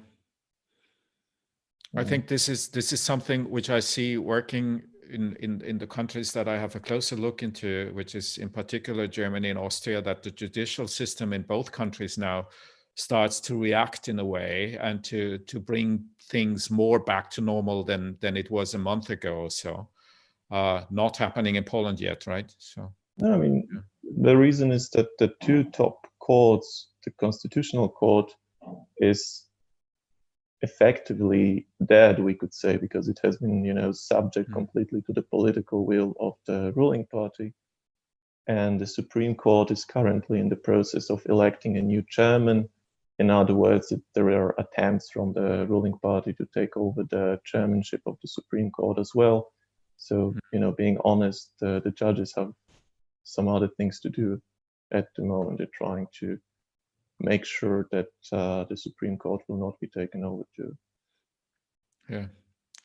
I think this is something which I see working in the countries that I have a closer look into, which is in particular Germany and Austria, that the judicial system in both countries now starts to react in a way and to bring things more back to normal than it was a month ago or so. Not happening in Poland yet, right? So I mean, the reason is that the two top courts, the Constitutional Court, is effectively dead, we could say, because it has been, subject completely to the political will of the ruling party. And the Supreme Court is currently in the process of electing a new chairman. In other words, there are attempts from the ruling party to take over the chairmanship of the Supreme Court as well. So, being honest, the judges have some other things to do at the moment. They're trying to make sure that the Supreme Court will not be taken over too. Yeah.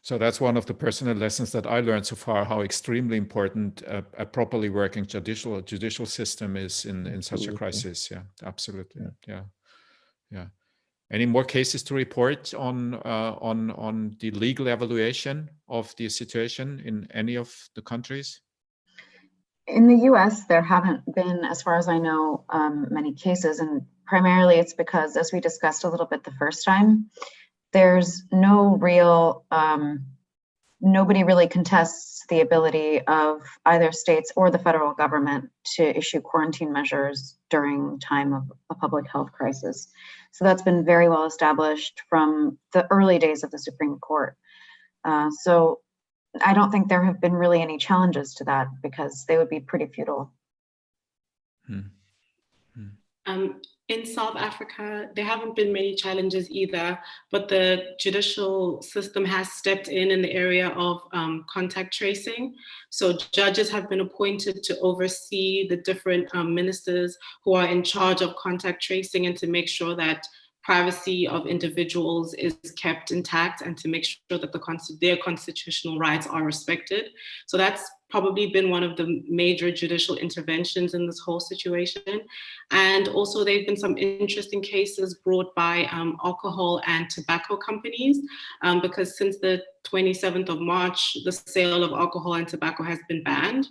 So that's one of the personal lessons that I learned so far, how extremely important a properly working judicial system is in such a crisis. Yeah, absolutely. Yeah. Any more cases to report on the legal evaluation of the situation in any of the countries? In the US, there haven't been, as far as I know, many cases, and primarily it's because, as we discussed a little bit the first time, there's no real nobody really contests the ability of either states or the federal government to issue quarantine measures during time of a public health crisis. So that's been very well established from the early days of the Supreme Court. So I don't think there have been really any challenges to that, because they would be pretty futile. In South Africa, there haven't been many challenges either, but the judicial system has stepped in the area of contact tracing. So judges have been appointed to oversee the different ministers who are in charge of contact tracing, and to make sure that privacy of individuals is kept intact, and to make sure that their constitutional rights are respected. So that's probably been one of the major judicial interventions in this whole situation. And also there have been some interesting cases brought by alcohol and tobacco companies, because since the 27th of March, the sale of alcohol and tobacco has been banned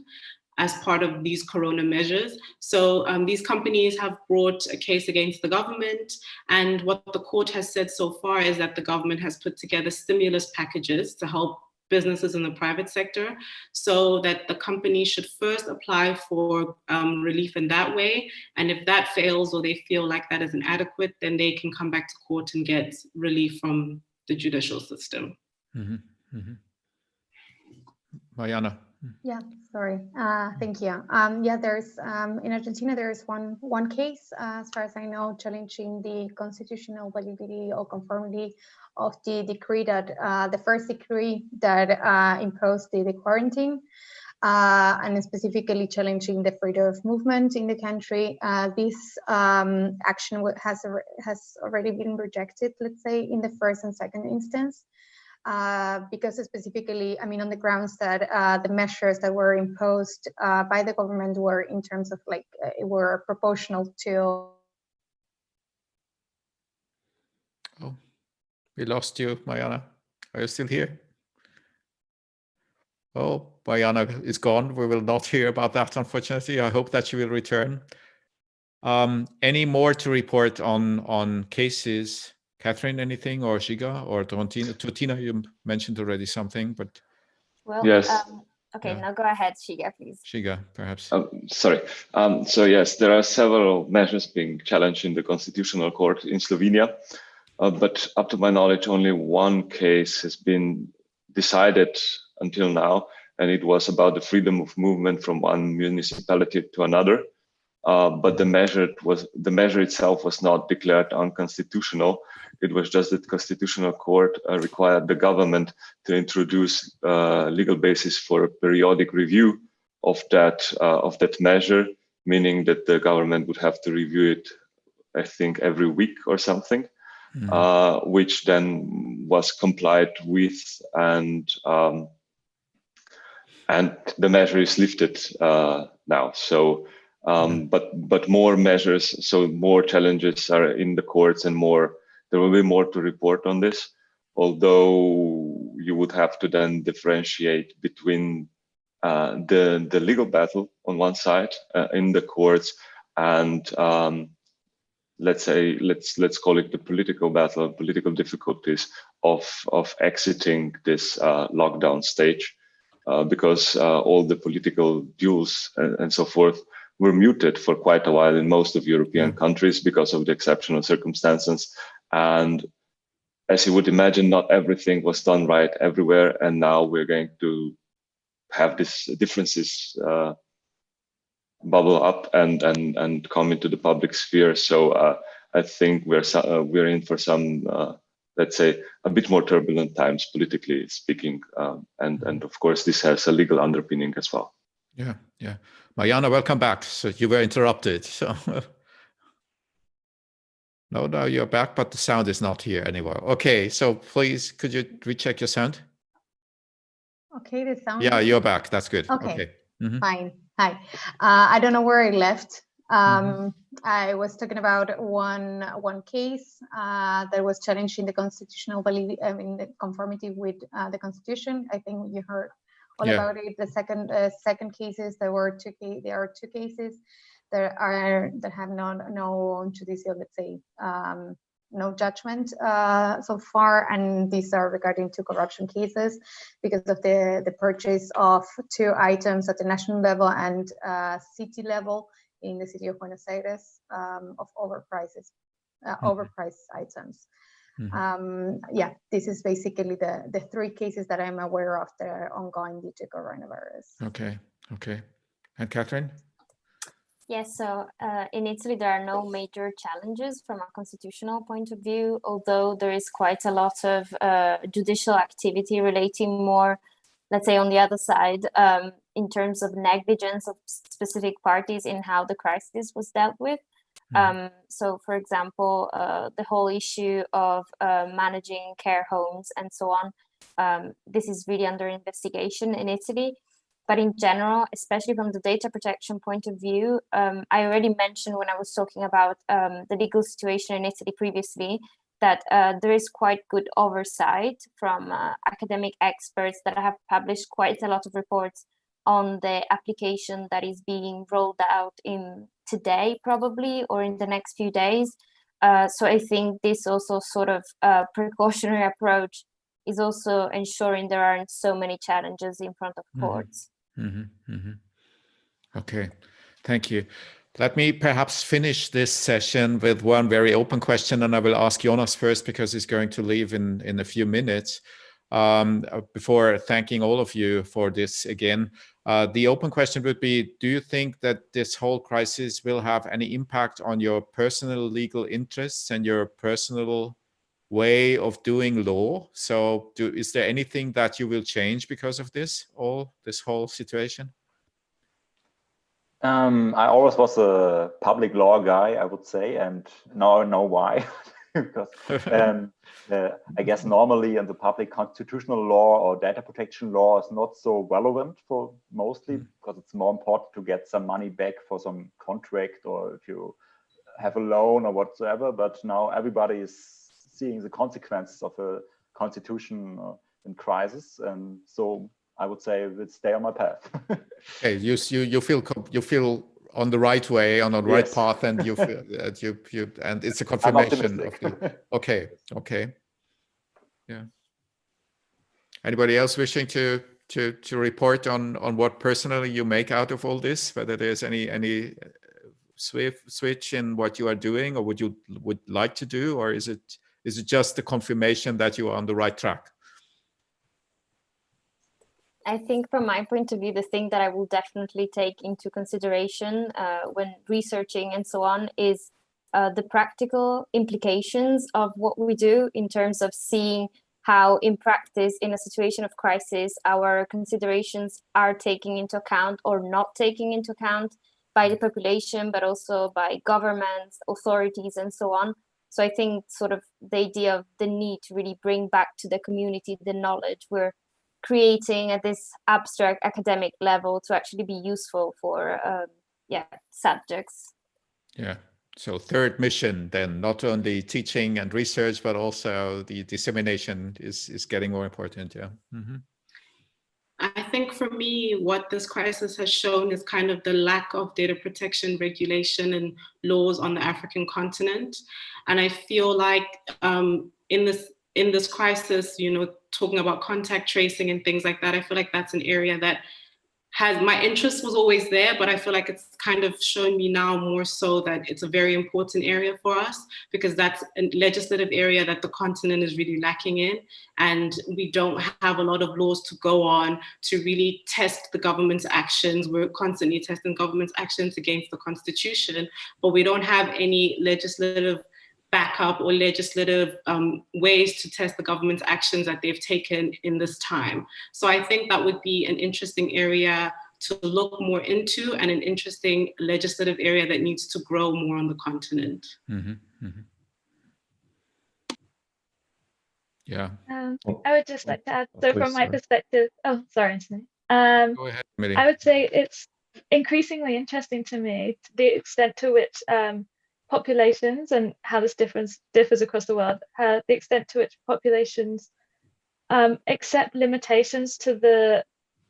as part of these corona measures. So these companies have brought a case against the government, and what the court has said so far is that the government has put together stimulus packages to help businesses in the private sector, so that the company should first apply for relief in that way. And if that fails, or they feel like that is inadequate, then they can come back to court and get relief from the judicial system. Mariana. Yeah, sorry. Thank you. Yeah, there's in Argentina there is one case, as far as I know, challenging the constitutional validity or conformity of the decree that the first decree that imposed the quarantine, and specifically challenging the freedom of movement in the country. This action has already been rejected, let's say, in the first and second instance. Because specifically, I mean, on the grounds that the measures that were imposed by the government were in terms of were proportional to. Oh, we lost you, Mariana. Are you still here? Oh, Mariana is gone. We will not hear about that, unfortunately. I hope that she will return. Any more to report on cases? Catherine, anything, or Ziga, or Doruntina? You mentioned already something, but yes. Okay, yeah. Now go ahead, Ziga, please. Ziga, perhaps. Sorry. So yes, there are several measures being challenged in the Constitutional Court in Slovenia, but up to my knowledge, only one case has been decided until now, and it was about the freedom of movement from one municipality to another. But the measure itself was not declared unconstitutional. It was just that the Constitutional Court required the government to introduce legal basis for a periodic review of that measure, meaning that the government would have to review it, I think, every week or something, which then was complied with, and the measure is lifted now. So. But more measures, so more challenges are in the courts, and there will be more to report on this, although you would have to then differentiate between the legal battle on one side in the courts, and let's call it the political battle, political difficulties of exiting this lockdown stage, because all the political duels and so forth were muted for quite a while in most of European countries because of the exceptional circumstances. And as you would imagine, not everything was done right everywhere. And now we're going to have these differences bubble up and come into the public sphere. So I think we're in for some, let's say, a bit more turbulent times, politically speaking. And of course, this has a legal underpinning as well. Yeah. Mariana, welcome back. So you were interrupted. So no, now you're back, but the sound is not here anymore. Okay, so please, could you recheck your sound? Okay, the sound. Yeah, you're back. That's good. Okay. Fine. Hi. I don't know where I left. I was talking about one case that was challenging the constitutional validity, the conformity with the Constitution. I think you heard all about it. The second cases, there are two cases that have no judicial, let's say, no judgment so far, and these are regarding to corruption cases because of the purchase of 2 items at the national level and city level in the city of Buenos Aires of overpriced items. Yeah, this is basically the 3 cases that I'm aware of that are ongoing due to coronavirus. Okay. And Catherine? Yes, so in Italy, there are no major challenges from a constitutional point of view, although there is quite a lot of judicial activity relating more, let's say, on the other side, in terms of negligence of specific parties in how the crisis was dealt with. So, for example, the whole issue of managing care homes and so on, this is really under investigation in Italy. But in general, especially from the data protection point of view, I already mentioned when I was talking about the legal situation in Italy previously, that there is quite good oversight from academic experts that have published quite a lot of reports on the application that is being rolled out in today, probably, or in the next few days. So I think this also sort of precautionary approach is also ensuring there aren't so many challenges in front of courts. Okay, thank you. Let me perhaps finish this session with one very open question, and I will ask Jonas first because he's going to leave in a few minutes. Before thanking all of you for this again, the open question would be, do you think that this whole crisis will have any impact on your personal legal interests and your personal way of doing law? So is there anything that you will change because of this whole situation? I always was a public law guy, I would say, and now I know why. Because I guess normally in the public constitutional law or data protection law is not so relevant for mostly because it's more important to get some money back for some contract or if you have a loan or whatsoever. But now everybody is seeing the consequences of a constitution in crisis, and so I would say let's stay on my path. Okay, you feel on the right way, on the right path, and you feel you and it's a confirmation of the. Okay, yeah. Anybody else wishing to report on what personally you make out of all this? Whether there's any switch in what you are doing, or would like to do, or is it just the confirmation that you are on the right track? I think from my point of view, the thing that I will definitely take into consideration when researching and so on is the practical implications of what we do in terms of seeing how in practice, in a situation of crisis, our considerations are taken into account or not taken into account by the population, but also by governments, authorities, and so on. So I think sort of the idea of the need to really bring back to the community the knowledge we're creating at this abstract academic level to actually be useful for subjects. Yeah. So third mission then, not only teaching and research, but also the dissemination is getting more important. Yeah. I think for me, what this crisis has shown is kind of the lack of data protection regulation and laws on the African continent. And I feel like in this crisis, talking about contact tracing and things like that, I feel like that's an area that my interest was always there, but I feel like it's kind of shown me now more so that it's a very important area for us because that's a legislative area that the continent is really lacking in. And we don't have a lot of laws to go on to really test the government's actions. We're constantly testing government's actions against the constitution, but we don't have any legislative backup or legislative ways to test the government's actions that they've taken in this time. So I think that would be an interesting area to look more into and an interesting legislative area that needs to grow more on the continent. Yeah. I would just like to add, so from my perspective, sorry, Antoni. Go ahead, Millie. I would say it's increasingly interesting to me the extent to which populations and how this differs across the world, the extent to which populations accept limitations to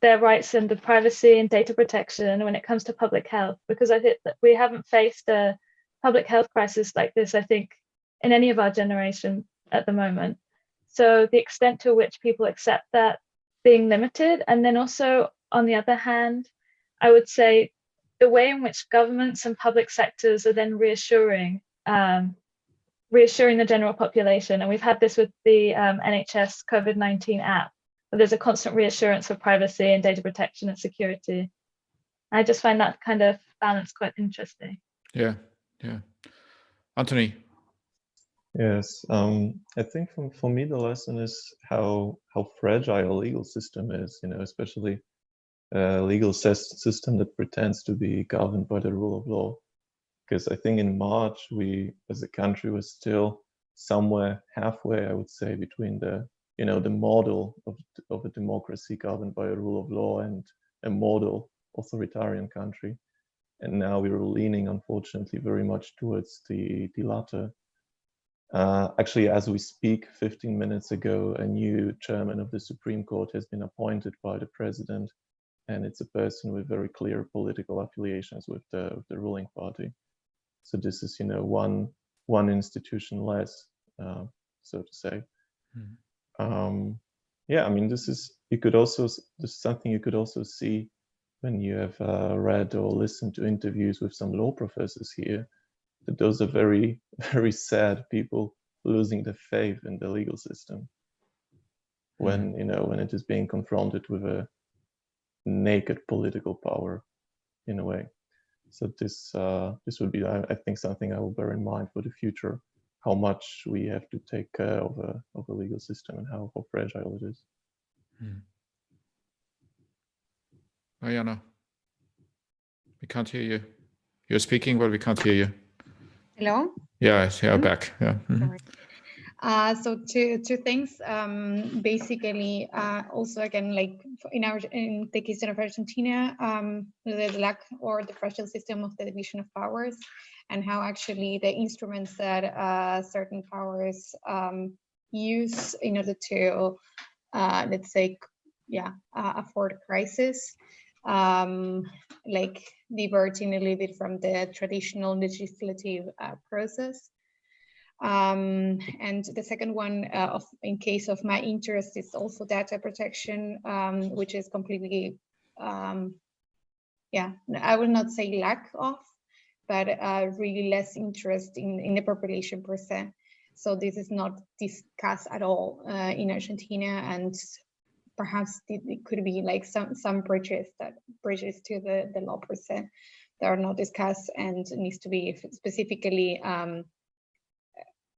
their rights and the privacy and data protection when it comes to public health, because I think that we haven't faced a public health crisis like this, I think, in any of our generation at the moment. So the extent to which people accept that being limited, and then also on the other hand, I would say the way in which governments and public sectors are then reassuring the general population. And we've had this with the NHS COVID-19 app, where there's a constant reassurance of privacy and data protection and security. I just find that kind of balance quite interesting. Yeah. Antoni. Yes, I think for me the lesson is how fragile a legal system is, especially a legal system that pretends to be governed by the rule of law. Because I think in March we, as a country, were still somewhere halfway, I would say, between the model of a democracy governed by a rule of law and a model authoritarian country. And now we're leaning, unfortunately, very much towards the latter. Actually, as we speak, 15 minutes ago, a new chairman of the Supreme Court has been appointed by the president, and it's a person with very clear political affiliations with the ruling party. So this is, one institution less, so to say. Yeah, I mean, this is something you could also see when you have read or listened to interviews with some law professors here, that those are very, very sad people losing their faith in the legal system when it is being confronted with a naked political power in a way. So this would be, I think, something I will bear in mind for the future, how much we have to take care of a legal system and how fragile it is. Mariana, we can't hear you. You're speaking, but we can't hear you. Hello? Yeah, you're back. Yeah. So two things. Basically, also again, like in the case of Argentina, the lack or the fragile system of the division of powers, and how actually the instruments that certain powers use in order to, let's say, afford crisis, like diverting a little bit from the traditional legislative process. And the second one, in case of my interest, is also data protection, which is completely, I will not say lack of, but really less interest in the population per se. So this is not discussed at all in Argentina, and perhaps it could be like some bridges to the law per se that are not discussed and needs to be specifically.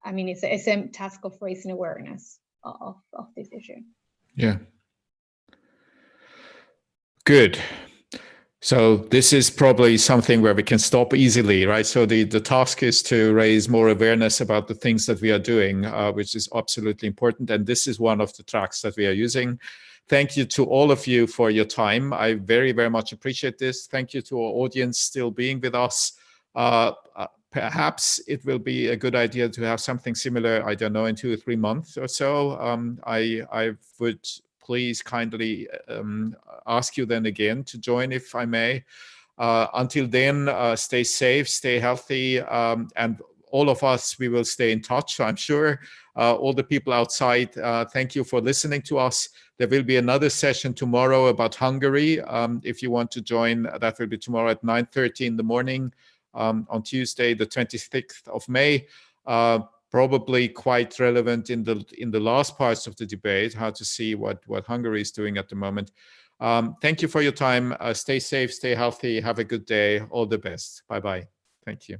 I mean, it's a task of raising awareness of this issue. Yeah. Good. So this is probably something where we can stop easily, right? So the task is to raise more awareness about the things that we are doing, which is absolutely important. And this is one of the tracks that we are using. Thank you to all of you for your time. I very, very much appreciate this. Thank you to our audience still being with us. Perhaps it will be a good idea to have something similar, I don't know, in 2 or 3 months or so. I would please kindly ask you then again to join, if I may. Until then, stay safe, stay healthy, and all of us, we will stay in touch, I'm sure. All the people outside, thank you for listening to us. There will be another session tomorrow about Hungary. If you want to join, that will be tomorrow at 9:30 in the morning. On Tuesday, the 26th of May, probably quite relevant in the last parts of the debate, how to see what Hungary is doing at the moment. Thank you for your time. Stay safe, stay healthy, have a good day. All the best. Bye-bye. Thank you.